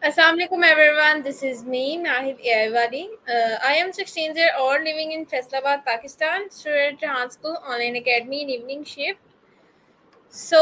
Assalamualaikum everyone, this is me, Mahid Airwali. I am 16-year-old living in Faisalabad, Pakistan, student at Han School Online Academy in evening shift. So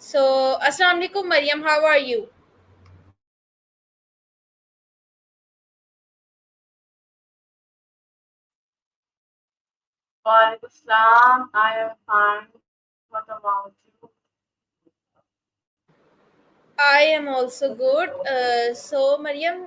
So, Assalamu alaikum, Mariam. How are you? Walaikum Salam. I am fine. What about you? I am also good. So, Mariam,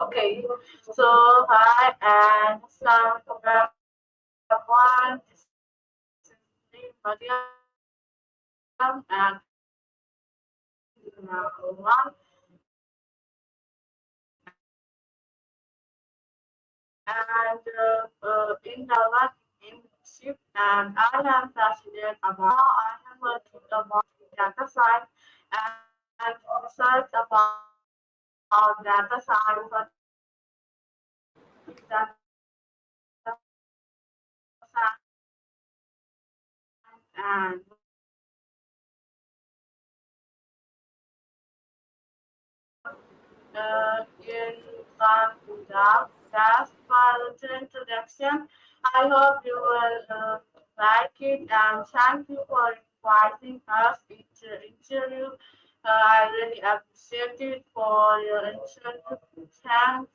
Okay. So, hi and Assalamu alaikum everyone. This is me, Mariam, and one. And in the work in shift, and I am passionate about. I am working about data science and research about data science data science and in Punjab. That's for the introduction. I hope you will like it, and thank you for inviting us into interview. I really appreciate it for your interview. Thanks.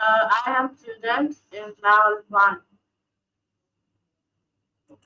I am student in level 1.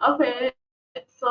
Okay, so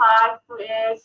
5 to 8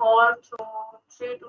3 to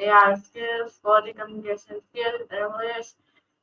AI skills, body communication skills, English,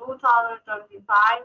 2025,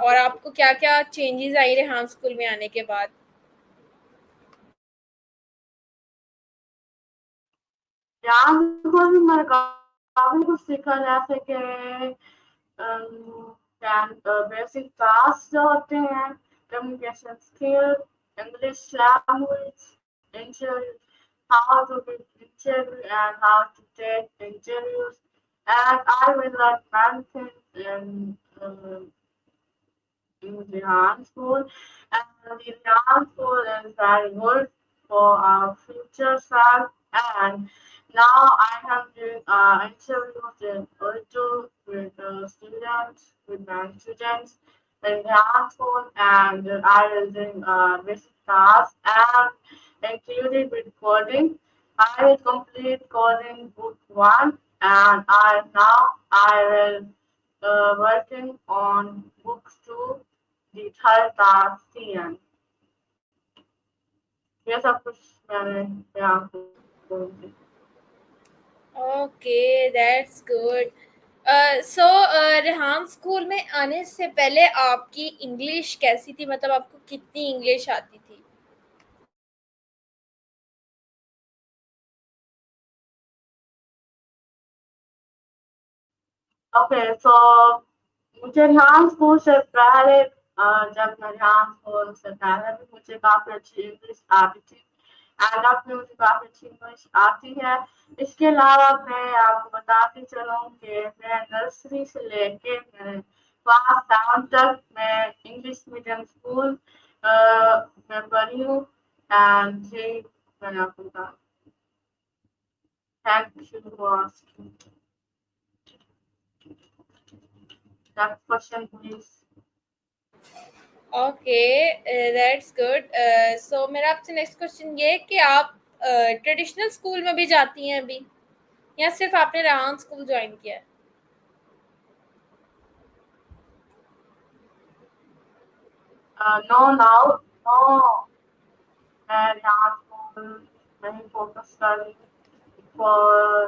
اور آپ کو کیا کیا changes آئی Rehan school میں آنے کے بعد؟ یہاں کو بھی میں کافی کچھ سیکھا، جیسے کہ بیسک ٹاسک جو ہوتے ہیں، communication skill, English language, interview, how to be interview and how to take interviews. And I will learn many things in the Rehan school. And the Rehan school is very good for our future self. And now I am doing interviews in Urdu with students, with my students in Rehan school, and I will do basic tasks and included with coding. I will complete coding book one, and I will working on books two, the third task CN. یہ سب کچھ میں نے یہاں کو okay that's good. So Rehan school میں آنے سے پہلے آپ کی انگلش کیسی تھی؟ مطلب آپ کو کتنی انگلش آتی تھی؟ اوکے سو مجھے ریحان اسکول سے پہلے جب میں ریحان اسکول سے پہلے بھی مجھے کافی اچھی انگلش آتی تھی، اینڈ اب بھی مجھے کافی اچھی انگلش آتی ہے. اس کے علاوہ میں آپ کو بتاتی چلوں کہ میں نرسری سے لے کے میں کلاس 7 تک میں انگلش میڈیم اسکول میں پڑھی ہوں. اینڈ جی میں نے آپ کو بتا thank you for asking. Next question please. Okay that's good. So میرا آپ سے نیکسٹ کوشچن یہ ہے کہ آپ ٹریڈیشنل اسکول میں بھی جاتی ہیں ابھی، یا صرف آپ نے ریحان اسکول جوائن کیا ہے؟ نو ناؤ نو، میں یہاں اسکول میں ہی فوکس کر رہی ہوں فار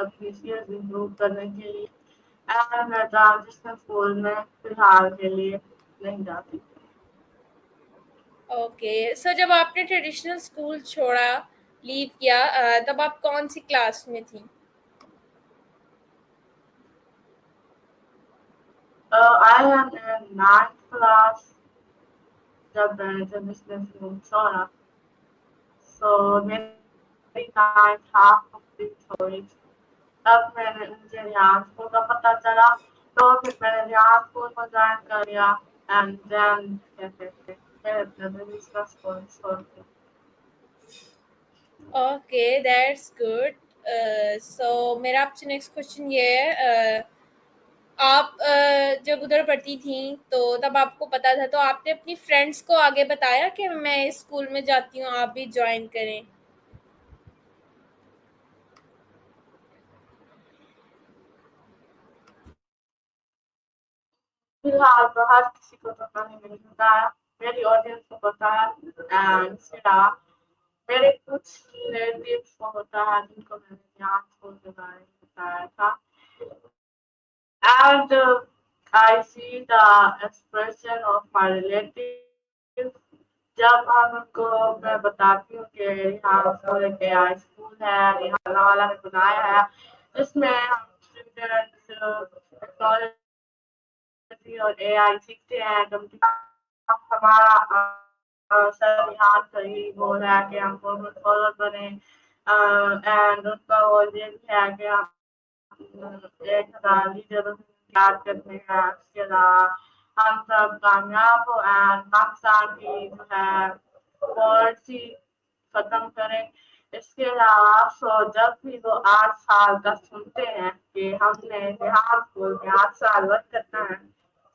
اپنی اسکلز امپروو کرنے کے لیے. اینڈ میں ٹرانزیشنل اسکول میں فی الحال کے لیے نہیں جاتی. اوکے سو جب آپ نے ٹریڈیشنل اسکول چھوڑا، لیو کیا، تب آپ کون سی کلاس میں تھیں؟ I am in 9th class جب میں نے ٹریڈیشنل اسکول چھوڑا. سو میری 9th ہاف کمپلیٹ ہو گئی. تب میں نے مجھے ریحان اسکول کا پتہ چلا، تو پھر میں نے ریحان اسکول کو جوائن کر لیا. اینڈ دین کہتے تھے میں اپنا ٹریڈیشنل اسکول چھوڑ دیا. Okay that's good. سو میرا آپ سے نیکسٹ کوشچن یہ ہے، آپ جب ادھر پڑھتی تھیں تو تب آپ کو پتا تھا، تو آپ نے اپنی فرینڈس کو آگے بتایا کہ میں اس اسکول میں جاتی ہوں، آپ بھی جوائن کریں؟ فی الحال تو ہر کسی کو تو میں نے نہیں بتایا، میری آڈینس کو بتایا. اینڈ اس کے علاوہ میرے کچھ ریلیٹیوس کو ہوتا ہے جن کو میں نے ریحان اسکول کے بارے میں بتایا تھا. And I see the expression of my relatives جب ہم ان کو میں بتاتی ہوں کہ یہاں اسکول ایک ہائی اسکول ہے، یہاں اللہ والا نے بنایا ہے جس میں ہم اسٹوڈینٹس ٹیکنالوجی اور اے آئی سیکھتے ہیں. ہمارا سر یہاں سے ہی وہ ہے کہ ہم گورنمنٹ فالوور بنے. اینڈ ان کا وہ یہ بھی ہے کہ ایک لیڈر یاد کرتے ہیں. اس کے علاوہ ہم سب کامیاب ہو اینڈ پاکستان کی جو ہے پالیسی ختم کریں. اس کے علاوہ جب بھی وہ 8 سال کا سنتے ہیں کہ ہم نے ریحان اسکول میں 8 سال ورک کرنا ہے،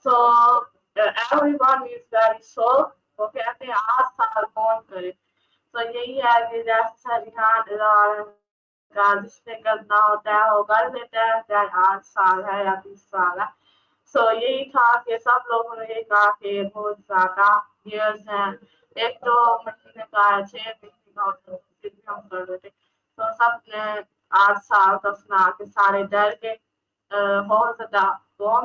so every one is very شور. وہ کہتے ہیں 8 سال کون کرے. تو یہی ہے کہ جیسے ریحان کا جس نے کرنا ہوتا ہے وہ کر لیتا ہے، چاہے 8 سال ہے یا 20 سال ہے. سو یہی تھا کہ سب لوگوں نے یہ کہا کہ بہت زیادہ ایئرز ہیں. ایک تو مہینے کا ہے، 6 مہینے کا ہوتا ہے، پھر بھی ہم کر رہے تھے. تو سب نے 8 سال کا سنا کے سارے ڈر کے بہت زیادہ قوم.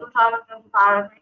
2025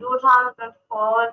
2024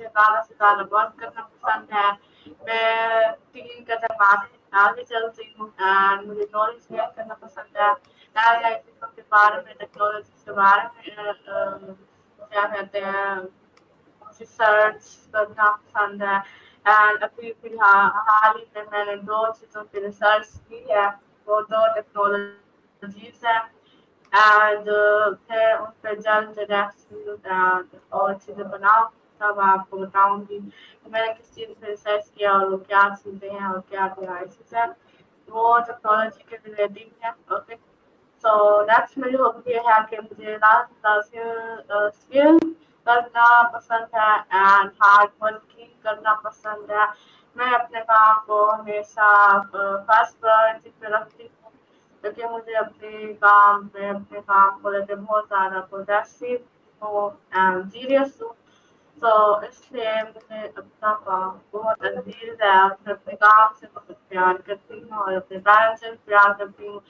مجھے زیادہ سے زیادہ ورک کرنا پسند ہے. میں 3 قدم آگے چلتی ہوں اینڈ مجھے نالج گین کرنا پسند ہے. نئی نئی چیزوں کے بارے میں ٹیکنالوجی کے بارے میں کیا کہتے ہیں ریسرچ کرنا پسند ہے. اینڈ ابھی فی حال ہی میں نے 2 چیزوں کی ریسرچ کی ہے. وہ 2 ٹیکنالوجیز ہیں اینڈ میں ان پہ جلد اور چیزیں بناؤں تب آپ کو بتاؤں گی میں نے کس چیز پہ ریسرچ کیا اور وہ کیا چیزیں ہیں اور کیا ڈیوائسز ہیں. وہ ٹیکنالوجی کے ریلیٹڈ ہے. اوکے سو نیکسٹ میری ہابی یہ ہے کہ مجھے اسکل کرنا پسند ہے اینڈ ہارڈ ورکنگ کرنا پسند ہے. میں اپنے کام کو ہمیشہ فرسٹ پرائورٹی پہ رکھتی ہوں کیونکہ مجھے اپنے کام کو لے کے بہت زیادہ پروڈکٹیو ہوں اینڈ سیریس ہوں. تو اس لیے مجھے اپنا کام بہت عزیز ہے. اپنے کام سے بہت پیار کرتی ہوں اور اپنے پیرنٹس سے بھی پیار کرتی ہوں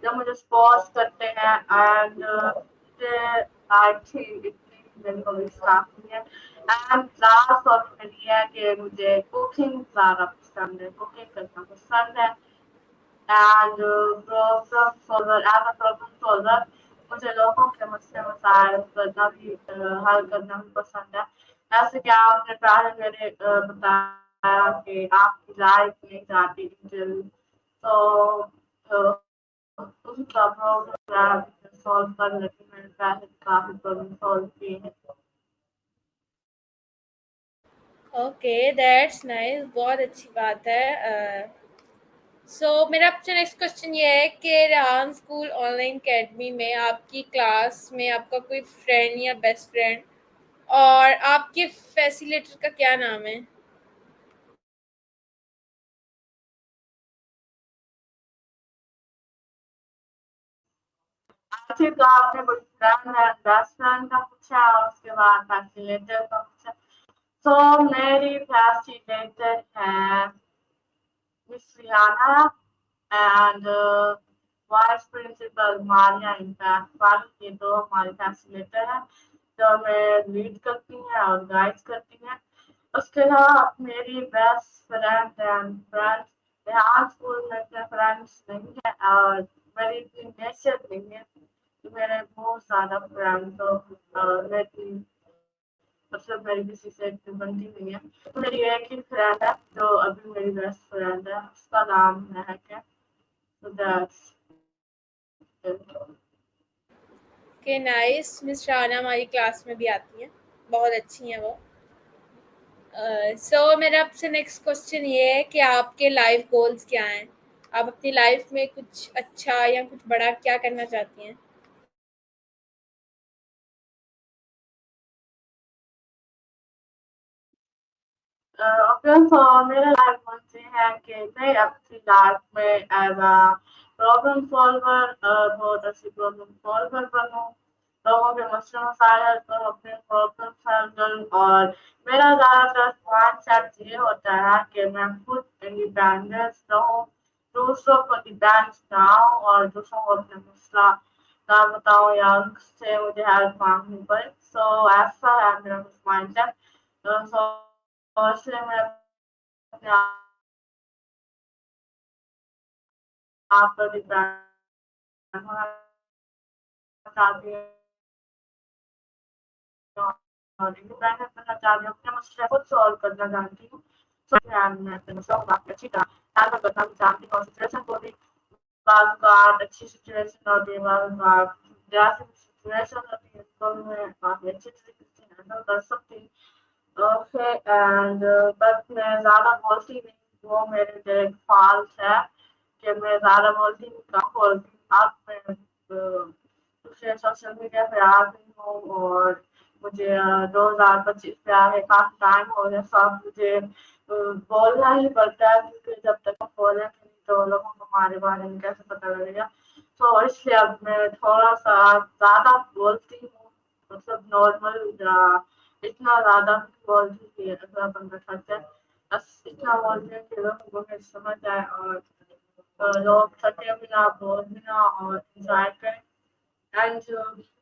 جو مجھے سپورٹ کرتے ہیں اینڈ لاسٹ اور میری یہ ہے کہ مجھے کوکنگ زیادہ پسند ہے. کوکنگ کرنا پسند ہے اینڈ پرابلم مجھے لوگوں کے مسئلے مسائل کرنا بھی حل کرنا بھی پسند ہے. ایسے کہ آپ نے پہلے میرے بتایا کہ آپ کی لائف میں جاتی تو اس کا پرابلم سالو کر لیتی میں نے پہلے کافی پرابلم سالو کیے ہیں. اوکے دیٹس نائس، بہت اچھی بات ہے. سو میرا آپ سے نیکسٹ کوشچن یہ ہے کہ Rehan school on line academy میں آپ کی کلاس میں آپ کا کوئی فرینڈ یا بیسٹ فرینڈ اور آپ کے فیسیلیٹر کا کیا نام ہے؟ تو آپ نے کوئی فرینڈ ہے بیسٹ فرینڈ کا پوچھا اور اس کے بعد فیسیلیٹر کا پوچھا. تو میری فیسیلیٹر ہے miss Rehana and vice principal Maria. In fact یہ 2 ہمارے فیسیلیٹر ہیں جو ہمیں لیڈ کرتی ہیں اور گائڈ کرتی ہیں. اس کے علاوہ میری بیسٹ فرینڈ ریحان اسکول میں اتنے فرینڈس نہیں ہیں اور میری اتنی نیچر نہیں ہے کہ میرے بہت زیادہ فرینڈ میری مطلب میری کسی سے اتنی بنتی نہیں ہے. تو میری ایک ہی فرینڈ ہے جو ابھی میری بیسٹ فرینڈ ہے. اس کا نام مہک ہے. So that's it. کہ نائس، مس شانہ ہماری کلاس میں بھی آتی ہیں، بہت اچھی ہیں وہ. سو میرا آپ سے نیکسٹ کوشچن یہ ہے کہ آپ کے لائف گولز کیا ہیں؟ آپ اپنی لائف میں کچھ اچھا یا کچھ بڑا کیا کرنا چاہتی ہیں؟ تو میرا لائف گول یہ ہے کہ میں اپنی لائف میں ایز اے پرابلم سالور بہت اچھی پرابلم سالور بنوں. لوگوں کے مسئلے مسائل حل کروں اپنے پرابلم حل کروں اور میرا زیادہ تر مائنڈ سیٹ یہ ہوتا ہے کہ میں خود انڈیپینڈنس رہوں، دوسروں کو ڈیپینڈ نہ ہوں اور دوسروں کو اپنے مسئلہ نہ بتاؤں یا ان سے مجھے ہیلپ مانگنی پڑے. سو ایسا ہے میرا مائنڈ سیٹ. سو اس لیے میں اپنے آپ پر ڈیپینڈ ہونا چاہتی ہوں اور انڈیپینڈنٹ بننا چاہتی ہوں. اپنے مسئلے خود سالو کرنا جانتی ہوں. میں اپنے مسئلوں کو کافی اچھی طرح حل کرنا بھی جانتی ہوں اور سچویشن کو بھی بعض اوقات اچھی سچویشن ہوتی ہے، بعض اوقات جیسی سچویشن ہوتی ہے تو میں کافی اچھی طریقے سے ہینڈل کر سکتی ہوں. اوکے اینڈ بٹ میں زیادہ بولتی نہیں. وہ میرے جو ایک فالٹ ہے کہ میں زیادہ بولتی نہیں، کم بولتی ہوں. اب میں دوسرے سوشل میڈیا پہ آ گئی ہوں اور مجھے 2025 پہ آگے کافی ٹائم ہو گیا. سب مجھے بولنا ہی پڑتا ہے کیونکہ جب تک ہم بولیں گے تو لوگوں کو ہمارے بارے میں کیسے پتا لگے گا. تو اس لیے اب میں تھوڑا سا زیادہ بولتی ہوں، مطلب نارمل اتنا زیادہ بولتی کہ اگلا بندہ تھک جائے. بس اتنا بولتی ہے کہ لوگوں کو میری سمجھ آئے اور لوگ تھکے بھی نہ، بول بھی نہ اور انجوائے کریں. And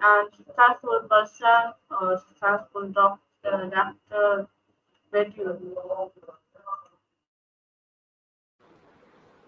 and successful person or successful doctor, actor, video.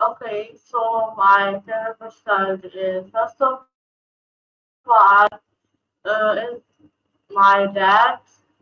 Okay, so my favorite personality is first of all is my dad,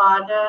father,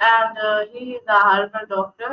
And he is a herbal doctor.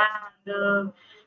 And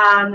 and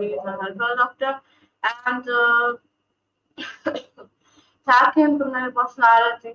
he is a herbal doctor. And second to my personality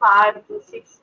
5 to 6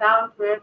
7 to 8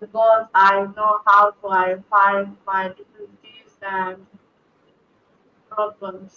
Because I know how to I find my difficulties and problems.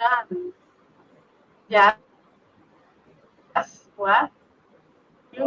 And yes, what? You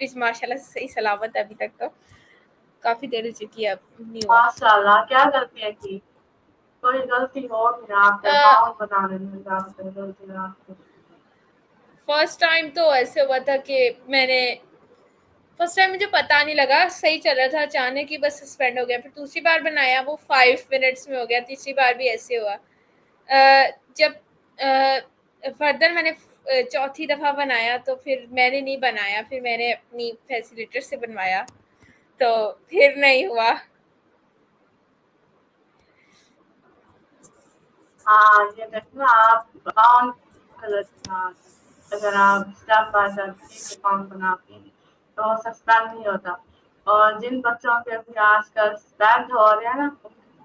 which ماشاءاللہ صحیح سلامت ہے ابھی تک تو کافی دیر ہو چکی ہے اب نہیں ہوا. ماشاءاللہ کیا غلطیاں کی کوئی غلطی ہو گیا آپ کے اکاؤنٹ بنانے میں جہاں سے غلطی نہ کی. فرسٹ ٹائم تو ایسے ہوا تھا کہ میں نے فرسٹ ٹائم مجھے پتا نہیں لگا صحیح چل رہا تھا اچانک ہی بس سسپینڈ ہو گیا. پھر دوسری بار بنایا وہ 5 منٹس میں ہو گیا. تیسری بار بھی ایسے ہوا. جب فردر میں نے چوتھی دفعہ بنایا تو پھر میں نے نہیں بنایا. پھر میں نے اپنی فیسیلیٹر سے بنوایا تو پھر نہیں ہوا. ہاں یہ دیکھنا آپ اکاؤنٹ غلط تھا. اگر آپ اسٹیپ بائی اسٹیپ ٹھیک اکاؤنٹ بناتے ہیں تو سسپینڈ نہیں ہوتا. اور جن بچوں کے بھی آج کل سسپینڈ ہو رہے ہیں نا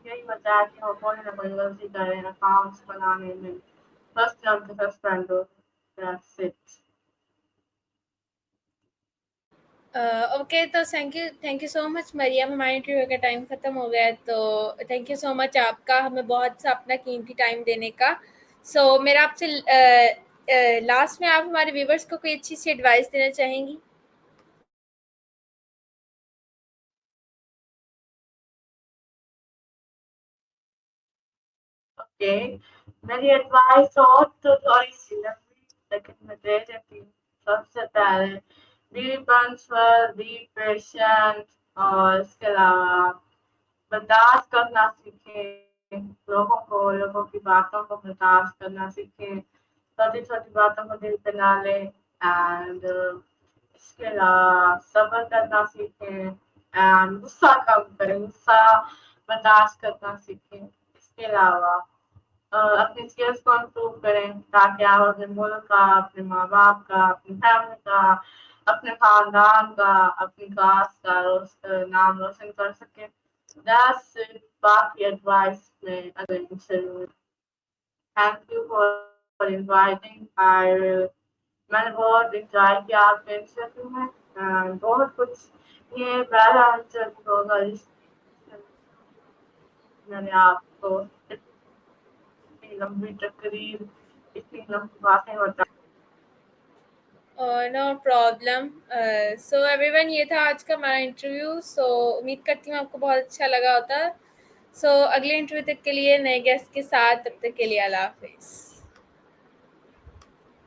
یہی وجہ ہے کہ وہ کوئی نہ کوئی غلطی کرے اکاؤنٹس بنانے میں. فرسٹ ٹائم تو suspend who. That's it. Okay تو تھینک یو سو مچ مریم. ہمارے انٹرویو کا ٹائم ختم ہو گیا ہے تو تھینک یو سو مچ آپ کا ہمیں بہت سا اپنا قیمتی ٹائم دینے کا. سو میرا آپ سے لاسٹ میں آپ ہمارے ویورس کو کوئی اچھی سی ایڈوائس دینا چاہیں گی؟ اوکے میری ایڈوائس ہو تو تھوڑی سی لمبی لیکن میں دے دیتی ہوں. سب سے پہلے بی پنچوئل بی پیشنٹ اور اس کے علاوہ برداشت کرنا سیکھیں. لوگوں کی باتوں کو برداشت کرنا سیکھیں. چھوٹی چھوٹی باتوں کو دل پہ نہ لیں. اینڈ اس کے علاوہ صبر کرنا سیکھیں. اینڈ غصہ کم کریں. غصہ برداشت کرنا سیکھیں. اس کے علاوہ اپنی اسکلس کو امپروو کریں تاکہ آپ اپنے ملک کا اپنے ماں باپ کا اپنی فیملی کا اپنے خاندان کا اپنی کاسٹ کا نام روشن کر سکیں. That's it. باقی ایڈوائس میں اگر ضرور. Thank you for inviting. میں نے بہت انجوائے کیا آپ کے انٹرویو میں. بہت کچھ یہ پہلا انٹرویو ہوگا اس میں نے آپ کو اتنی لمبی تقریر اتنی لمبی باتیں بتا. No problem. So every one یہ تھا آج کا ہمارا انٹرویو. سو امید کرتی ہوں آپ کو بہت اچھا لگا ہوتا. سو اگلے انٹرویو تک کے لیے نئے گیسٹ کے ساتھ تب تک کے لیے اللہ حافظ.